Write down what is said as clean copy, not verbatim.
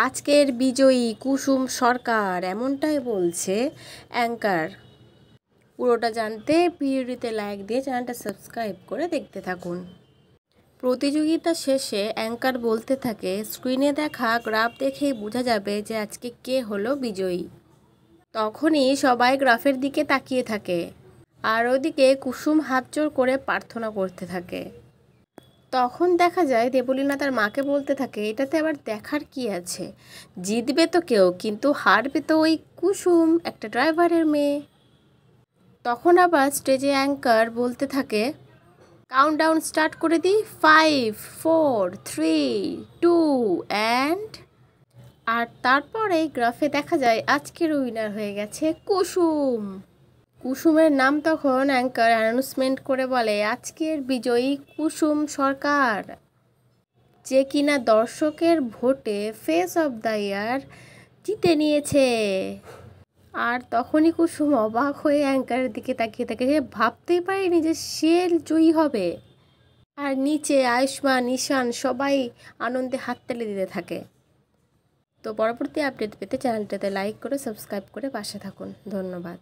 আজকের বিজয়ী কুসুম সরকার, এমনটাই বলছে অ্যাঙ্কার। পুরোটা জানতে ভিডিওটিতে লাইক দিয়ে চ্যানেলটা সাবস্ক্রাইব করে দেখতে থাকুন। প্রতিযোগিতা শেষে অ্যাঙ্কার বলতে থাকে, স্ক্রিনে দেখা গ্রাফ দেখেই বোঝা যাবে যে আজকে কে হলো বিজয়ী। তখনই সবাই গ্রাফের দিকে তাকিয়ে থাকে, আর ওদিকে কুসুম হাত জোড় করে প্রার্থনা করতে থাকে। তখন দেখা যায় দেবলীনা তার মাকে বলতে থাকে, এটাতে আবার দেখার কি আছে, জিতবে তো কেউ, কিন্তু হারবে তো ওই কুসুম, একটা ড্রাইভারের মেয়ে। তখন আবার স্টেজে অ্যাঙ্কার বলতে থাকে, কাউন্টডাউন স্টার্ট করে দিই, 5, 4, 3, 2 অ্যান্ড। আর তারপরে গ্রাফে দেখা যায় আজকের উইনার হয়ে গেছে কুসুম। কুসুমের নাম তখন অ্যাঙ্কার অ্যানাউন্সমেন্ট করে বলে, আজকের বিজয়ী কুসুম সরকার, যে কিনা দর্শকের ভোটে ফেস অফ দ্য ইয়ার জিতে নিয়েছে। আর তখনই কুসুম অবাক হয়ে অ্যাঙ্কারের দিকে তাকিয়ে থাকে, যে ভাবতেই পারেনি যে সে জয়ী হবে। আর নিচে আয়ুষ্মান, ঈশান সবাই আনন্দে হাততালি দিতে থাকে। তো পরবর্তী আপডেট পেতে চ্যানেলটাতে লাইক করে সাবস্ক্রাইব করে পাশে থাকুন। ধন্যবাদ।